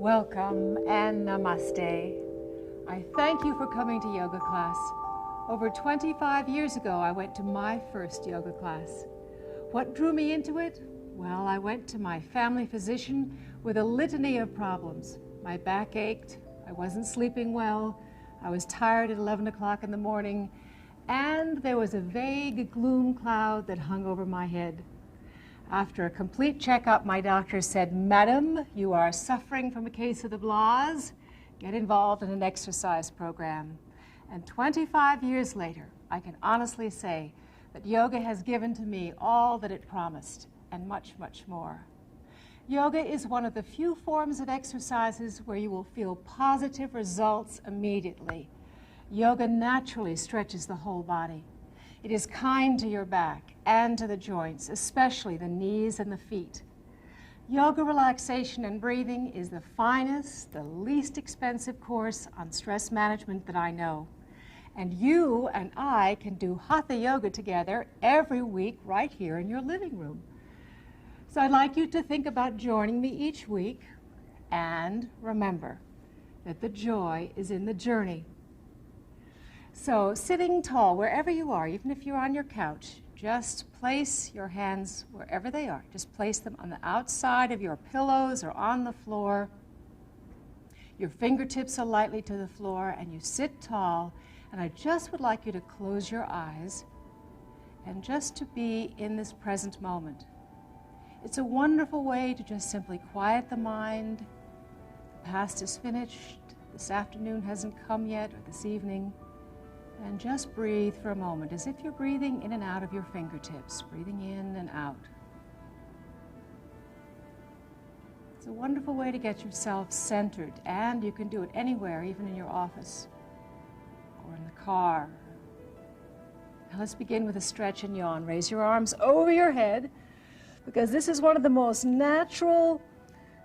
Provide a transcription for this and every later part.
Welcome and namaste. I thank you for coming to yoga class. Over 25 years ago, I went to my first yoga class. What drew me into it? Well, I went to my family physician with a litany of problems. My back ached, I wasn't sleeping well, I was tired at 11 o'clock in the morning, and there was a vague gloom cloud that hung over my head. After a complete checkup, my doctor said, "Madam, you are suffering from a case of the blahs. Get involved in an exercise program." And 25 years later, I can honestly say that yoga has given to me all that it promised, and much, much more. Yoga is one of the few forms of exercises where you will feel positive results immediately. Yoga naturally stretches the whole body. It is kind to your back and to the joints, especially the knees and the feet. Yoga relaxation and breathing is the finest, the least expensive course on stress management that I know. And you and I can do hatha yoga together every week right here in your living room. So I'd like you to think about joining me each week, and remember that the joy is in the journey. So sitting tall, wherever you are, even if you're on your couch, just place your hands wherever they are. Just place them on the outside of your pillows or on the floor. Your fingertips are lightly to the floor, and you sit tall. And I just would like you to close your eyes and just to be in this present moment. It's a wonderful way to just simply quiet the mind. The past is finished. This afternoon hasn't come yet, or this evening. And just breathe for a moment, as if you're breathing in and out of your fingertips, breathing in and out. It's a wonderful way to get yourself centered, and you can do it anywhere, even in your office or in the car. Now let's begin with a stretch and yawn. Raise your arms over your head, because this is one of the most natural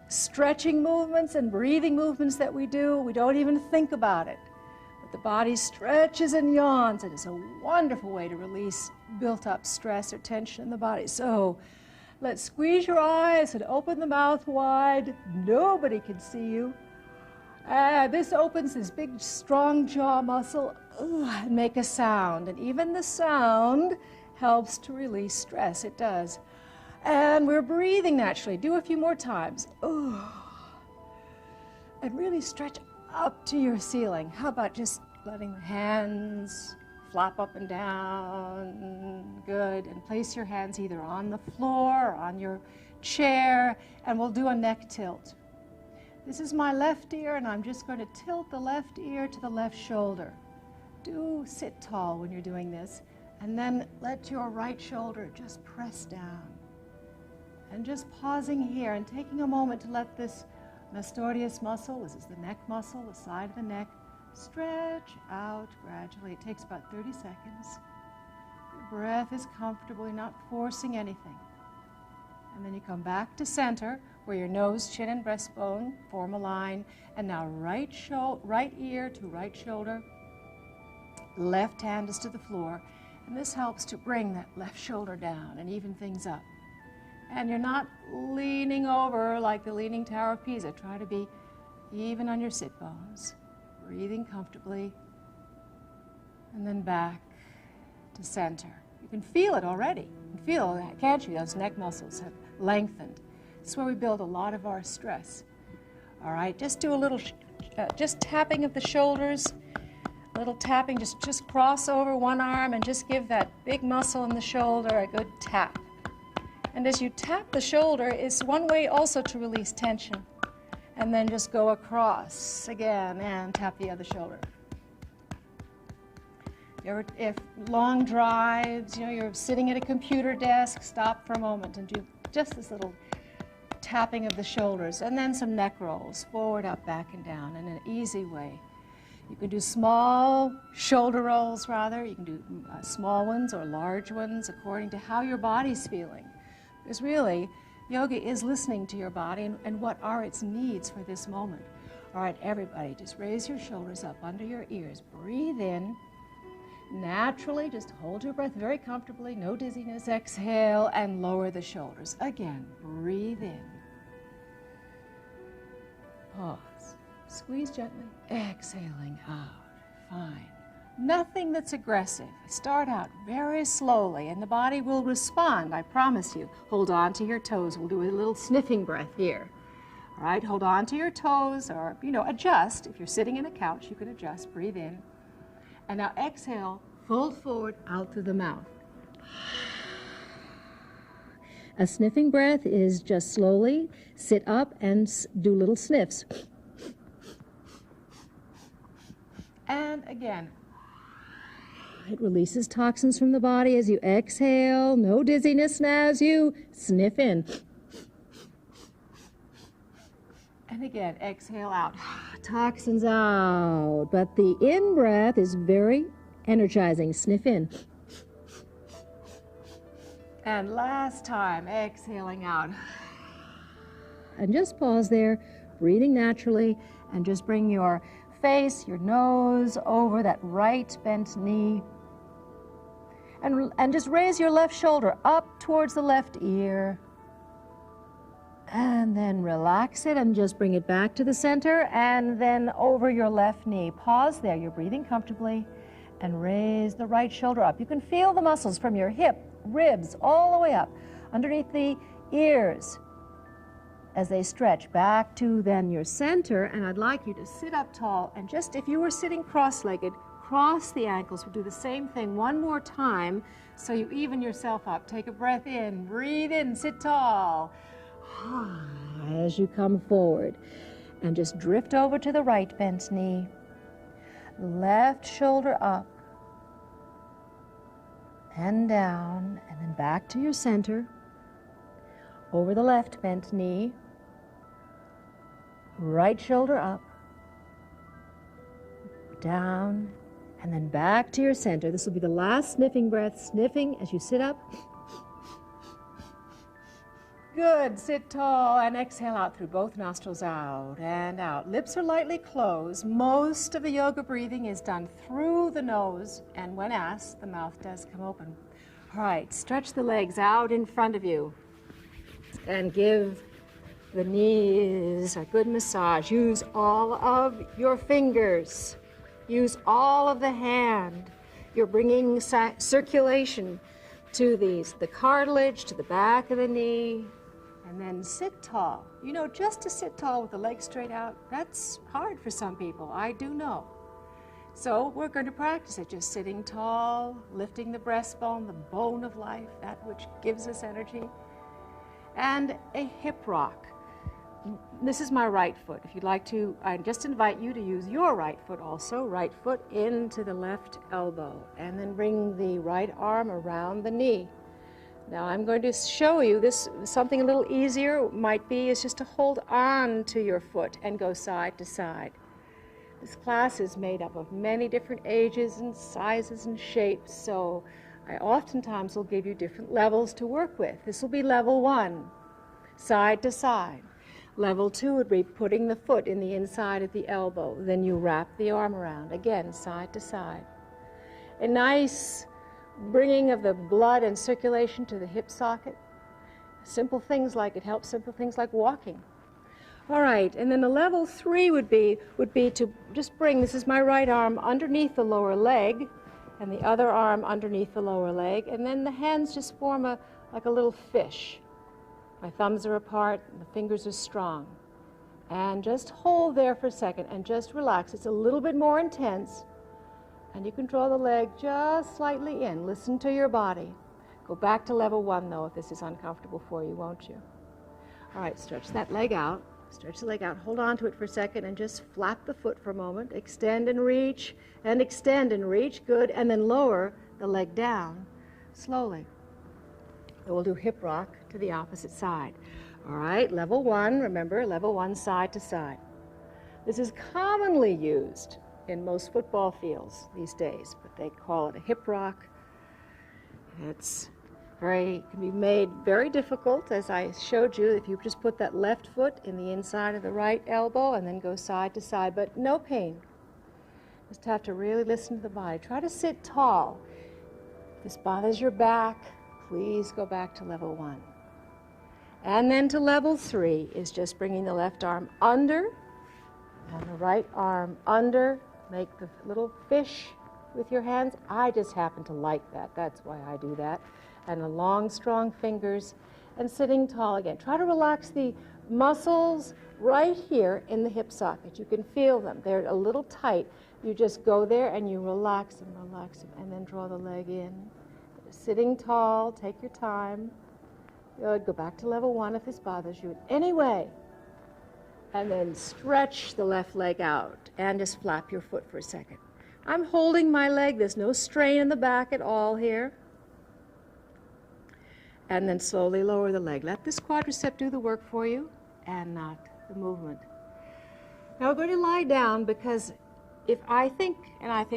stretching movements and breathing movements that we do. We don't even think about it. The body stretches and yawns, and it's a wonderful way to release built-up stress or tension in the body. So let's squeeze your eyes and open the mouth wide. Nobody can see you. This opens this big, strong jaw muscle and make a sound. And even the sound helps to release stress. It does. And we're breathing naturally. Do a few more times. And really stretch up to your ceiling. How about just letting the hands flop up and down? Good. And place your hands either on the floor or on your chair, and we'll do a neck tilt. This is my left ear, and I'm just going to tilt the left ear to the left shoulder. Do sit tall when you're doing this, and then let your right shoulder just press down. And just pausing here and taking a moment to let this Mastorius muscle, this is the neck muscle, the side of the neck, stretch out gradually. It takes about 30 seconds. Your breath is comfortable, you're not forcing anything. And then you come back to center, where your nose, chin, and breastbone form a line. And now right ear to right shoulder, left hand is to the floor. And this helps to bring that left shoulder down and even things up. And you're not leaning over like the Leaning Tower of Pisa. Try to be even on your sit bones, breathing comfortably, and then back to center. You can feel it already. You can feel, can't you? Those neck muscles have lengthened. This is where we build a lot of our stress. All right, just do a little, just tapping of the shoulders, a little tapping, just cross over one arm and just give that big muscle in the shoulder a good tap. And as you tap the shoulder, it's one way also to release tension. And then just go across again and tap the other shoulder. If long drives, you're sitting at a computer desk, stop for a moment and do just this little tapping of the shoulders. And then some neck rolls, forward, up, back, and down in an easy way. You can do small shoulder rolls, rather. You can do small ones or large ones according to how your body's feeling. Because really, yoga is listening to your body and what are its needs for this moment. All right, everybody, just raise your shoulders up under your ears. Breathe in. Naturally, just hold your breath very comfortably. No dizziness. Exhale and lower the shoulders. Again, breathe in. Pause. Squeeze gently. Exhaling out. Fine. Nothing that's aggressive. Start out very slowly and the body will respond, I promise you. Hold on to your toes. We'll do a little sniffing breath here. All right, hold on to your toes or, adjust. If you're sitting in a couch, you can adjust. Breathe in. And now exhale, fold forward out through the mouth. A sniffing breath is just slowly sit up and do little sniffs. And again, it releases toxins from the body as you exhale. No dizziness now as you sniff in. And again, exhale out. Toxins out. But the in-breath is very energizing. Sniff in. And last time, exhaling out. And just pause there, breathing naturally, and just bring your face, your nose over that right bent knee. And just raise your left shoulder up towards the left ear. And then relax it and just bring it back to the center and then over your left knee. Pause there, you're breathing comfortably, and raise the right shoulder up. You can feel the muscles from your hip, ribs, all the way up, underneath the ears as they stretch back to then your center. And I'd like you to sit up tall and just, if you were sitting cross-legged, cross the ankles. We'll do the same thing one more time so you even yourself up. Take a breath in, breathe in, sit tall. As you come forward, and just drift over to the right bent knee, left shoulder up and down, and then back to your center, over the left bent knee, right shoulder up, down, and then back to your center. This will be the last sniffing breath, sniffing as you sit up. Good. Sit tall and exhale out through both nostrils, out and out. Lips are lightly closed. Most of the yoga breathing is done through the nose, and when asked, the mouth does come open. All right, stretch the legs out in front of you and give the knees a good massage. Use all of your fingers. Use all of the hand. You're bringing circulation to the cartilage, to the back of the knee. And then sit tall. Just to sit tall with the legs straight out, that's hard for some people. I do know. So we're going to practice it, just sitting tall, lifting the breastbone, the bone of life, that which gives us energy. And a hip rock. This is my right foot. If you'd like to, I just invite you to use your right foot also. Right foot into the left elbow. And then bring the right arm around the knee. Now I'm going to show you this, something a little easier might be is just to hold on to your foot and go side to side. This class is made up of many different ages and sizes and shapes, so I oftentimes will give you different levels to work with. This will be level 1, side to side. Level 2 would be putting the foot in the inside of the elbow. Then you wrap the arm around, again, side to side. A nice bringing of the blood and circulation to the hip socket. Simple things like it helps simple things like walking. All right, and then the level 3 would be to just bring, this is my right arm underneath the lower leg and the other arm underneath the lower leg, and then the hands just form like a little fish. My thumbs are apart and the fingers are strong. And just hold there for a second and just relax. It's a little bit more intense. And you can draw the leg just slightly in. Listen to your body. Go back to level 1, though, if this is uncomfortable for you, won't you? All right, stretch that leg out. Stretch the leg out. Hold on to it for a second and just flap the foot for a moment. Extend and reach, and extend and reach. Good. And then lower the leg down slowly. And we'll do hip rock to the opposite side. All right, level 1. Remember, level 1, side to side. This is commonly used in most football fields these days, but they call it a hip rock. Can be made very difficult, as I showed you, if you just put that left foot in the inside of the right elbow and then go side to side, but no pain. Just have to really listen to the body. Try to sit tall. If this bothers your back, please go back to level 1. And then to level 3 is just bringing the left arm under And the right arm under. Make the little fish with your hands. I just happen to like that. That's why I do that. And the long, strong fingers. And sitting tall again. Try to relax the muscles right here in the hip socket. You can feel them. They're a little tight. You just go there and you relax them, and then draw the leg in. Sitting tall, take your time. Good. Go back to level 1 if this bothers you in any way. And then stretch the left leg out and just flap your foot for a second. I'm holding my leg. There's no strain in the back at all here. And then slowly lower the leg. Let this quadricep do the work for you and not the movement. Now we're going to lie down because I think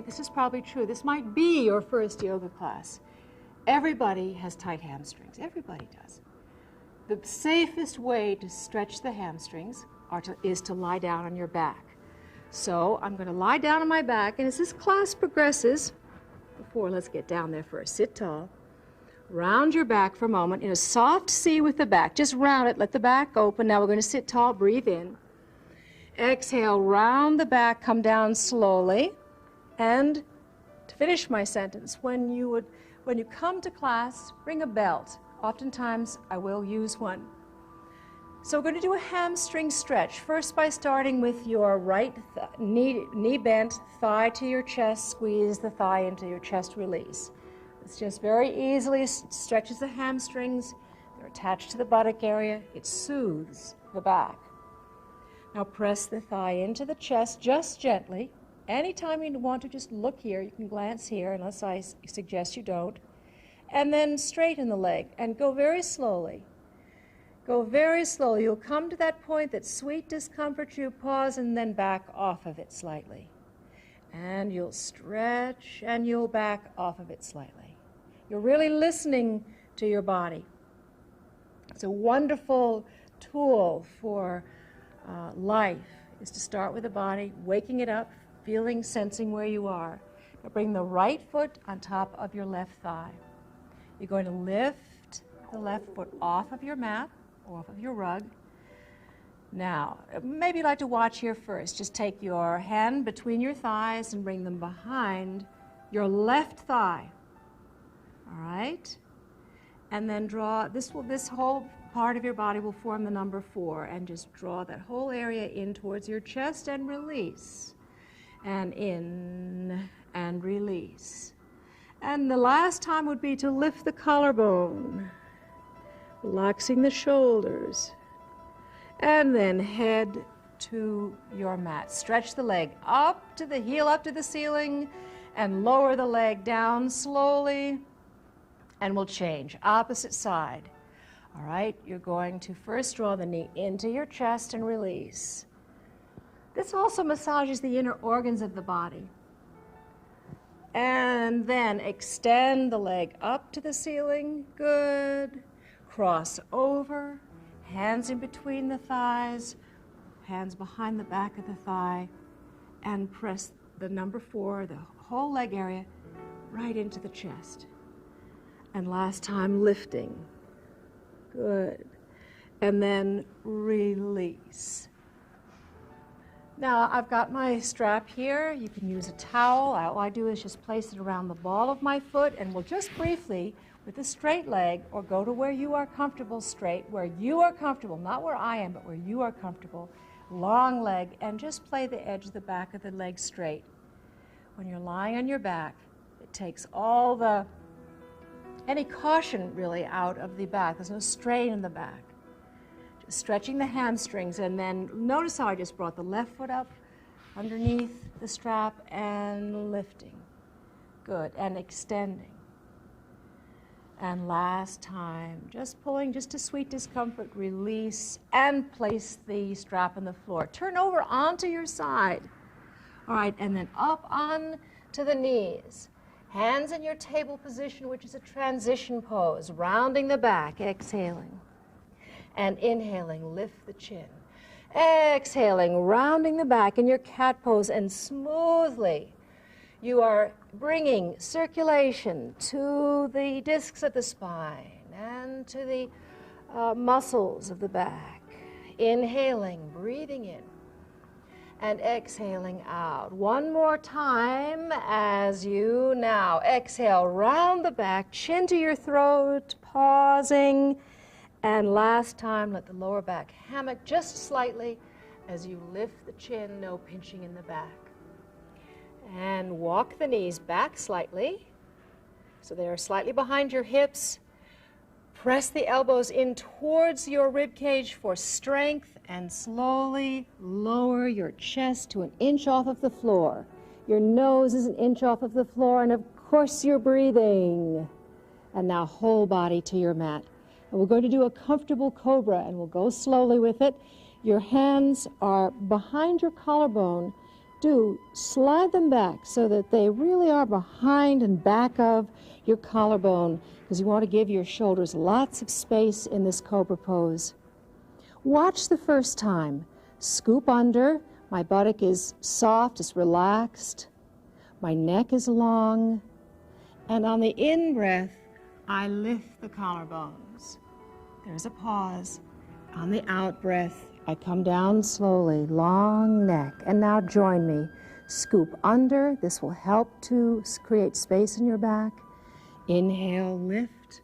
this is probably true, this might be your first yoga class. Everybody has tight hamstrings. Everybody does. The safest way to stretch the hamstrings is to lie down on your back. So I'm going to lie down on my back, and as this class progresses, let's get down there first. Sit tall. Round your back for a moment in a soft C with the back. Just round it. Let the back open. Now we're going to sit tall. Breathe in. Exhale, round the back, come down slowly. And to finish my sentence, when you come to class, bring a belt. Oftentimes, I will use one. So we're going to do a hamstring stretch, first by starting with your right knee bent, thigh to your chest, squeeze the thigh into your chest, release. It's just very easily stretches the hamstrings. They're attached to the buttock area. It soothes the back. Now press the thigh into the chest just gently. Anytime you want to just look here, you can glance here, unless I suggest you don't. And then straighten the leg and go very slowly. Go very slowly. You'll come to that point, that sweet discomfort. You pause and then back off of it slightly. And you'll stretch and you'll back off of it slightly. You're really listening to your body. It's a wonderful tool for life, is to start with the body, waking it up, feeling, sensing where you are. Now bring the right foot on top of your left thigh. You're going to lift the left foot off of your mat, off of your rug. Now, maybe you'd like to watch here first. Just take your hand between your thighs and bring them behind your left thigh. All right? And then draw, this whole part of your body will form the number 4, and just draw that whole area in towards your chest and release. And in and release. And the last time would be to lift the collarbone, relaxing the shoulders, and then head to your mat. Stretch the leg up to the heel, up to the ceiling, and lower the leg down slowly, and we'll change. Opposite side. All right, you're going to first draw the knee into your chest and release. This also massages the inner organs of the body. And then extend the leg up to the ceiling. Good. Cross over. Hands in between the thighs. Hands behind the back of the thigh. And press the number 4, the whole leg area, right into the chest. And last time, lifting. Good. And then release. Now, I've got my strap here. You can use a towel. All I do is just place it around the ball of my foot, and we'll just briefly, with a straight leg, or go to where you are comfortable straight, where you are comfortable, not where I am, but where you are comfortable, long leg, and just play the edge of the back of the leg straight. When you're lying on your back, it takes any caution really out of the back. There's no strain in the back. Just stretching the hamstrings, and then notice how I just brought the left foot up underneath the strap and lifting. Good, and extending. And last time, just pulling just a sweet discomfort, release, and place the strap on the floor. Turn over onto your side. All right, and then up on to the knees. Hands in your table position, which is a transition pose, rounding the back, exhaling. And inhaling, lift the chin. Exhaling, rounding the back in your cat pose, and smoothly you are bringing circulation to the discs of the spine and to the muscles of the back. Inhaling, breathing in. and exhaling out. One more time as you now exhale, round the back, chin to your throat, pausing. And last time, let the lower back hammock just slightly as you lift the chin, no pinching in the back. And walk the knees back slightly, so they are slightly behind your hips. Press the elbows in towards your rib cage for strength, and slowly lower your chest to an inch off of the floor. Your nose is an inch off of the floor, and of course you're breathing. And now whole body to your mat. And we're going to do a comfortable cobra, and we'll go slowly with it. Your hands are behind your collarbone. Do slide them back so that they really are behind and back of your collarbone, because you want to give your shoulders lots of space in this cobra pose. Watch the first time. Scoop under. My buttock is soft, it's relaxed. My neck is long. And on the in-breath, I lift the collarbones. There's a pause. On the out-breath, I come down slowly, long neck. And now join me. Scoop under. This will help to create space in your back. Inhale, lift.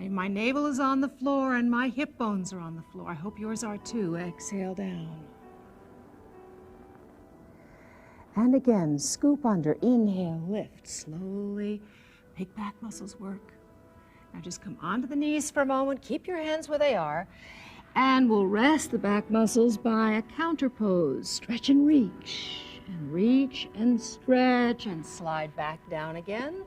My navel is on the floor and my hip bones are on the floor. I hope yours are too. Exhale down. And again, scoop under. Inhale, lift. Slowly, make back muscles work. Now just come onto the knees for a moment. Keep your hands where they are. And we'll rest the back muscles by a counter pose. Stretch and reach and stretch and slide back down again.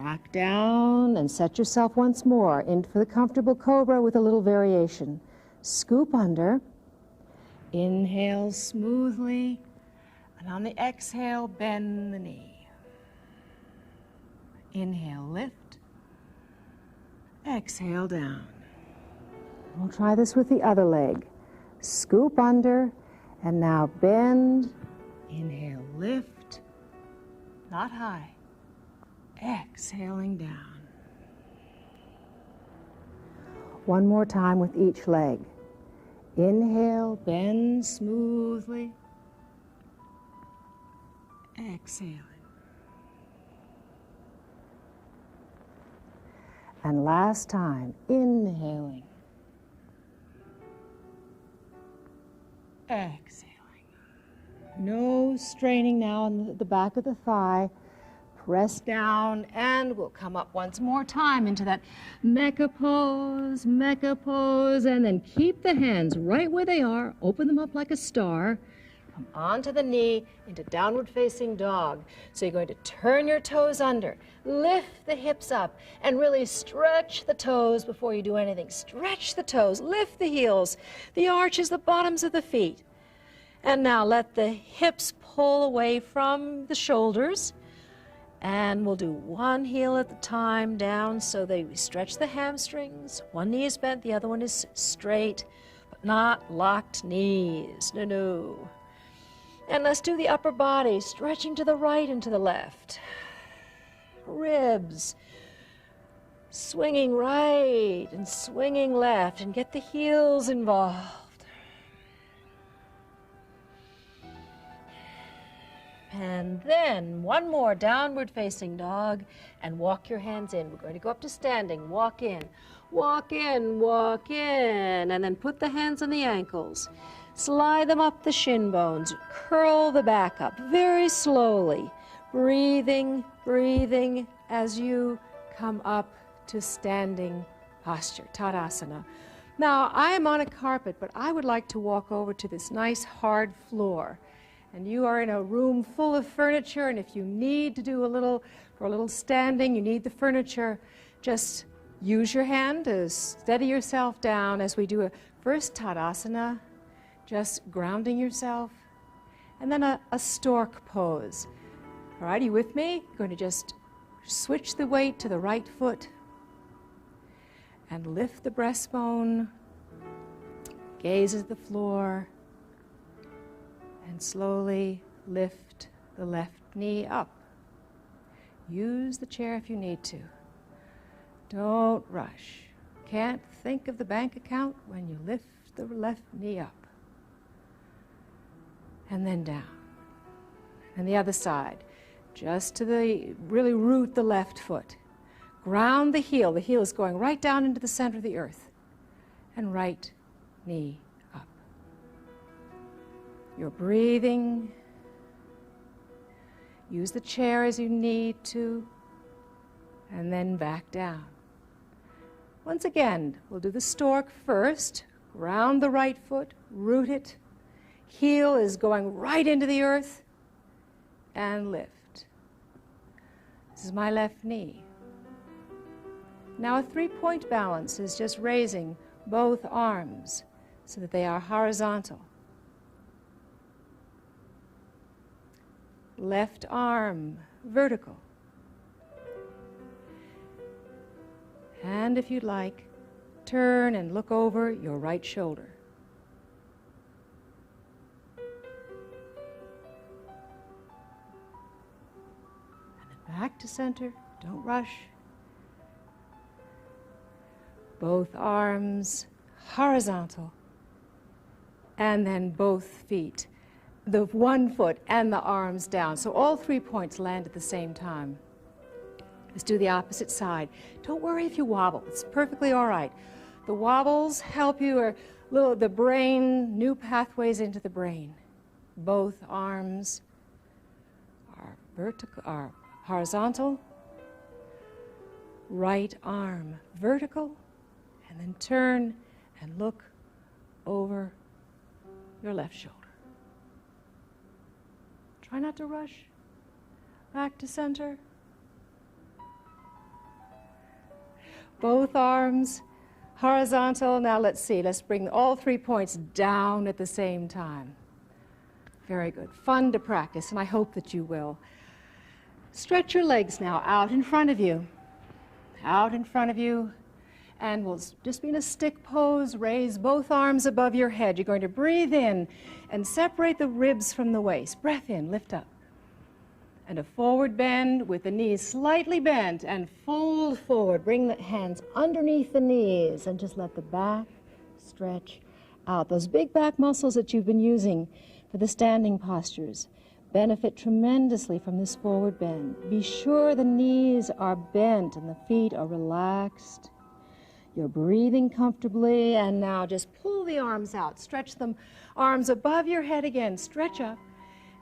Back down and set yourself once more in for the comfortable cobra with a little variation. Scoop under. Inhale smoothly. And on the exhale, bend the knee. Inhale, lift. Exhale down. We'll try this with the other leg. Scoop under, and now bend. Inhale, lift. Not high. Exhaling down. One more time with each leg. Inhale, bend smoothly. Exhaling. And last time, inhaling. Exhaling. No straining now on the back of the thigh. Press down, and we'll come up once more time into that mecha pose, and then keep the hands right where they are. Open them up like a star. Come onto the knee into downward facing dog. So you're going to turn your toes under, lift the hips up, and really stretch the toes before you do anything. Stretch the toes, lift the heels, the arches, the bottoms of the feet. And now let the hips pull away from the shoulders. And we'll do one heel at a time down so that we stretch the hamstrings. One knee is bent, the other one is straight, but not locked knees. No, no. And let's do the upper body, stretching to the right and to the left. Ribs, swinging right and swinging left, and get the heels involved. And then one more downward facing dog, and walk your hands in. We're going to go up to standing. Walk in, walk in, walk in. And then put the hands on the ankles. Slide them up the shin bones. Curl the back up very slowly. Breathing, breathing as you come up to standing posture, Tadasana. Now, I am on a carpet, but I would like to walk over to this nice hard floor. And you are in a room full of furniture, and if you need to do a little standing, you need the furniture, just use your hand to steady yourself down as we do a first Tadasana, just grounding yourself, and then a stork pose. All right, are you with me? You're going to just switch the weight to the right foot and lift the breastbone, gaze at the floor, and slowly lift the left knee up. Use the chair if you need to. Don't rush. Can't think of the bank account when you lift the left knee up. and then down. And the other side, just to really root the left foot. Ground the heel. The heel is going right down into the center of the earth. And right knee up. You're breathing. Use the chair as you need to. And then back down. Once again, we'll do the stork first. Ground the right foot, root it. Heel is going right into the earth. And lift. This is my left knee. Now a 3-point balance is just raising both arms so that they are horizontal. Left arm vertical. And if you'd like, turn and look over your right shoulder. Back to center, don't rush. Both arms horizontal. And then both feet, the one foot and the arms down. So all 3 points land at the same time. Let's do the opposite side. Don't worry if you wobble, it's perfectly all right. The wobbles help you, or the brain, new pathways into the brain. Both arms are vertical, are horizontal, right arm vertical, and then turn and look over your left shoulder. Try not to rush. Back to center. Both arms horizontal. Now let's see, let's bring all 3 points down at the same time. Very good. Fun to practice, and I hope that you will. Stretch your legs now out in front of you. Out in front of you. And we'll just be in a stick pose. Raise both arms above your head. You're going to breathe in and separate the ribs from the waist. Breath in, lift up. And a forward bend with the knees slightly bent, and fold forward. Bring the hands underneath the knees and just let the back stretch out. Those big back muscles that you've been using for the standing postures benefit tremendously from this forward bend. Be sure the knees are bent and the feet are relaxed. You're breathing comfortably, and now just pull the arms out. Stretch them, arms above your head again. Stretch up,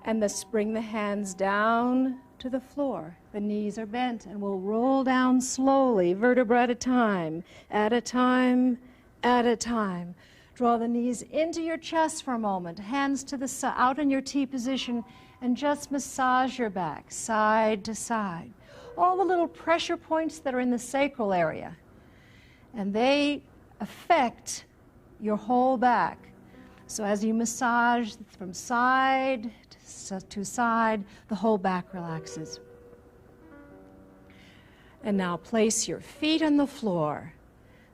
and bring the hands down to the floor. The knees are bent, and we'll roll down slowly, vertebra at a time, at a time, at a time. Draw the knees into your chest for a moment, hands to the side, out in your T position, and just massage your back, side to side. All the little pressure points that are in the sacral area. And they affect your whole back. So as you massage from side to side, the whole back relaxes. And now place your feet on the floor,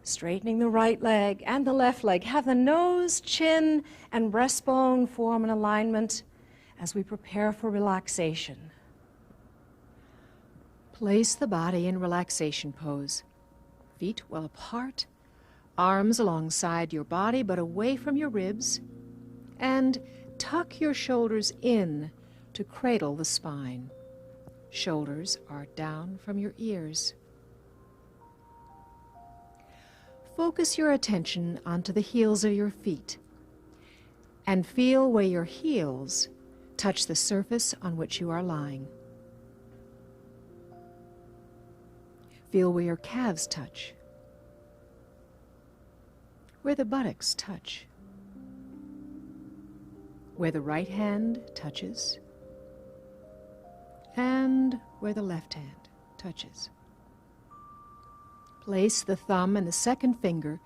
straightening the right leg and the left leg. Have the nose, chin, and breastbone form an alignment as we prepare for relaxation. Place the body in relaxation pose. Feet well apart, arms alongside your body but away from your ribs, and tuck your shoulders in to cradle the spine. Shoulders are down from your ears. Focus your attention onto the heels of your feet and feel where your heels touch the surface on which you are lying. Feel where your calves touch, where the buttocks touch, where the right hand touches, and where the left hand touches. Place the thumb and the second finger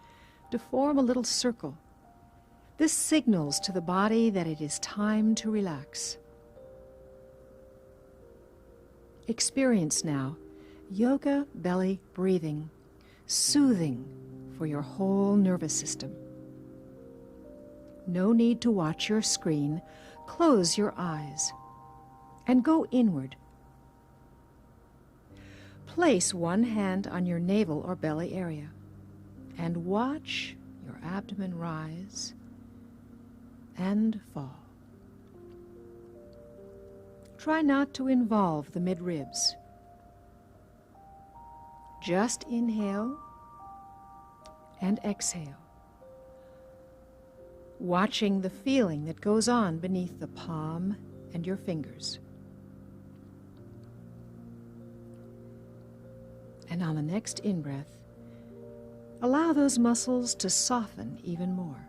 to form a little circle. This signals to the body that it is time to relax. Experience now yoga belly breathing, soothing for your whole nervous system. No need to watch your screen. Close your eyes and go inward. Place one hand on your navel or belly area and watch your abdomen rise and fall. try not to involve the mid-ribs. Just inhale and exhale, watching the feeling that goes on beneath the palm and your fingers. And on the next in-breath, allow those muscles to soften even more.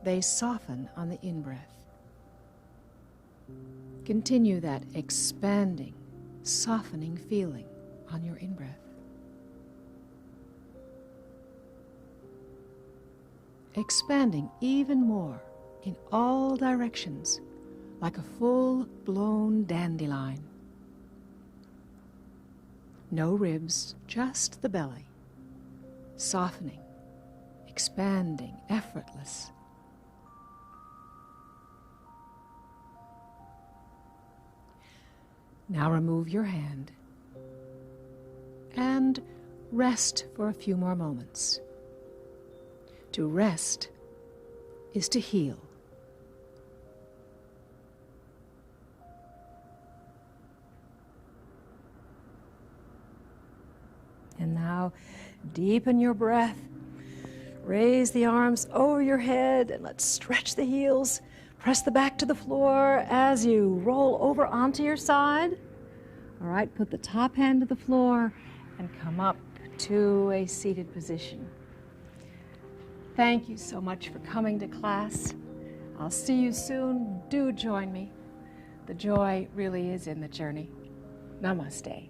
They soften on the in-breath. Continue that expanding, softening feeling on your in-breath. Expanding even more in all directions, like a full-blown dandelion. No ribs, just the belly. Softening, expanding, effortless. Now remove your hand and rest for a few more moments. To rest is to heal. And now deepen your breath. Raise the arms over your head and let's stretch the heels. Press the back to the floor as you roll over onto your side. All right, put the top hand to the floor and come up to a seated position. Thank you so much for coming to class. I'll see you soon. Do join me. The joy really is in the journey. Namaste.